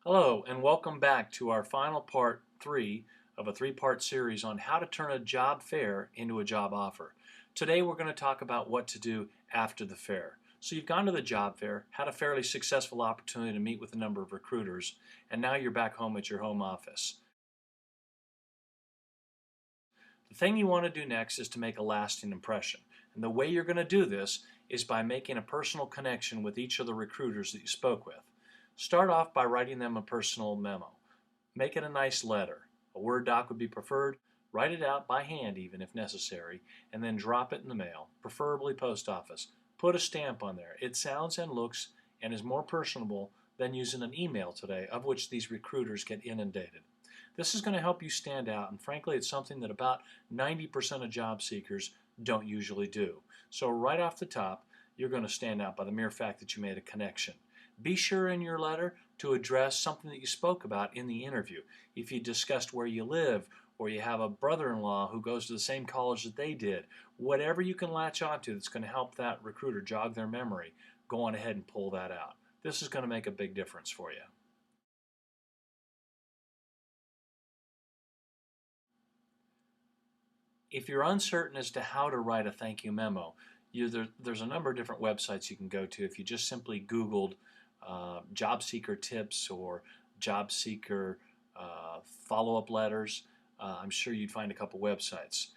Hello, and welcome back to our final part 3 of a 3-part series on how to turn a job fair into a job offer. Today we're going to talk about what to do after the fair. So you've gone to the job fair, had a fairly successful opportunity to meet with a number of recruiters, and now you're back home at your home office. The thing you want to do next is to make a lasting impression. And the way you're going to do this is by making a personal connection with each of the recruiters that you spoke with. Start off by writing them a personal memo. Make it a nice letter. A Word doc would be preferred. Write it out by hand even if necessary, and then drop it in the mail, preferably post office. Put a stamp on there. It sounds and looks and is more personable than using an email today, of which these recruiters get inundated. This is going to help you stand out, and frankly it's something that about 90% of job seekers don't usually do. So right off the top, you're going to stand out by the mere fact that you made a connection. Be sure in your letter to address something that you spoke about in the interview. If you discussed where you live, or you have a brother-in-law who goes to the same college that they did, whatever you can latch onto that's going to help that recruiter jog their memory, go on ahead and pull that out. This is going to make a big difference for you. If you're uncertain as to how to write a thank you memo, there's a number of different websites you can go to. If you just simply Googled job seeker tips or job seeker follow-up letters, I'm sure you'd find a couple websites.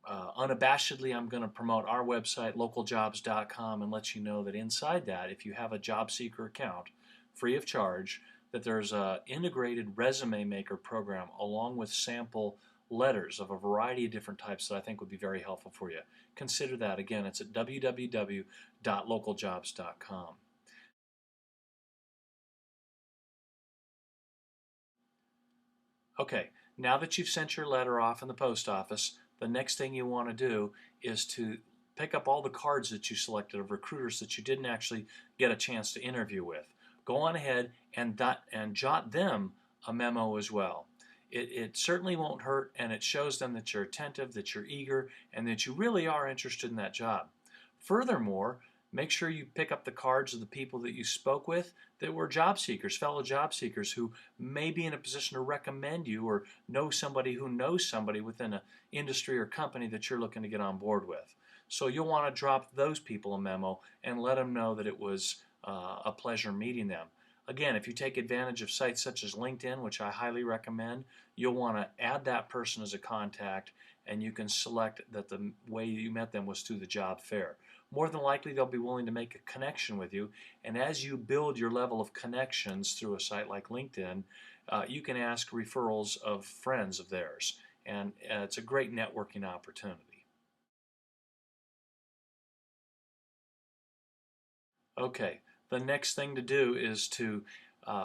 Unabashedly, I'm going to promote our website, LocalJobs.com, and let you know that inside that, if you have a job seeker account, free of charge, that there's an integrated resume maker program along with sample letters of a variety of different types that I think would be very helpful for you. Consider that. Again, it's at www.localjobs.com. Okay, now that you've sent your letter off in the post office, the next thing you want to do is to pick up all the cards that you selected of recruiters that you didn't actually get a chance to interview with. Go on ahead and jot them a memo as well. It certainly won't hurt, and it shows them that you're attentive, that you're eager, and that you really are interested in that job. Furthermore, make sure you pick up the cards of the people that you spoke with that were job seekers, fellow job seekers who may be in a position to recommend you or know somebody who knows somebody within an industry or company that you're looking to get on board with. So you'll want to drop those people a memo and let them know that it was a pleasure meeting them. Again, if you take advantage of sites such as LinkedIn, which I highly recommend, you'll want to add that person as a contact, and you can select that the way you met them was through the job fair. More than likely, they'll be willing to make a connection with you, and as you build your level of connections through a site like LinkedIn, you can ask referrals of friends of theirs, and it's a great networking opportunity. Okay. The next thing to do is to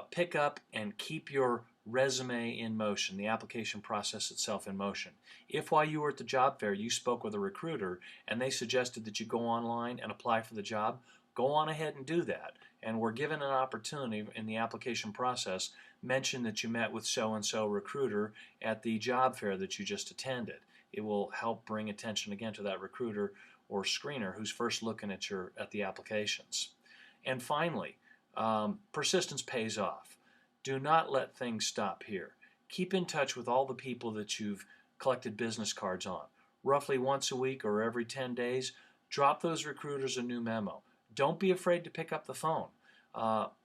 pick up and keep your resume in motion, the application process itself in motion. If while you were at the job fair you spoke with a recruiter and they suggested that you go online and apply for the job, go on ahead and do that. And we're given an opportunity in the application process, mention that you met with so-and-so recruiter at the job fair that you just attended. It will help bring attention again to that recruiter or screener who's first looking at the applications. And finally, persistence pays off. Do not let things stop here. Keep in touch with all the people that you've collected business cards on. Roughly once a week or every 10 days, drop those recruiters a new memo. Don't be afraid to pick up the phone.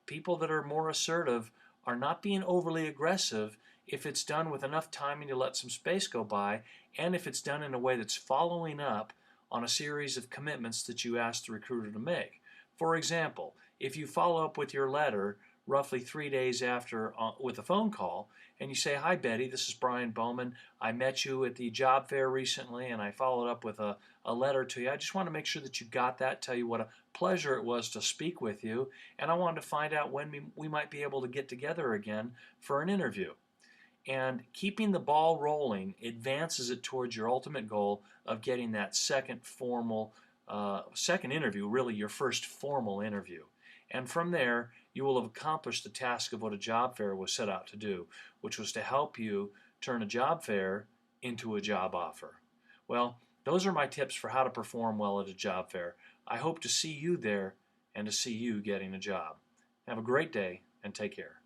People that are more assertive are not being overly aggressive if it's done with enough timing to let some space go by, and if it's done in a way that's following up on a series of commitments that you asked the recruiter to make. For example, if you follow up with your letter roughly 3 days after with a phone call, and you say, "Hi Betty, this is Brian Bowman. I met you at the job fair recently and I followed up with a letter to you. I just want to make sure that you got that, tell you what a pleasure it was to speak with you, and I wanted to find out when we might be able to get together again for an interview." And keeping the ball rolling advances it towards your ultimate goal of getting that second interview, really your first formal interview. And from there, you will have accomplished the task of what a job fair was set out to do, which was to help you turn a job fair into a job offer. Well, those are my tips for how to perform well at a job fair. I hope to see you there and to see you getting a job. Have a great day and take care.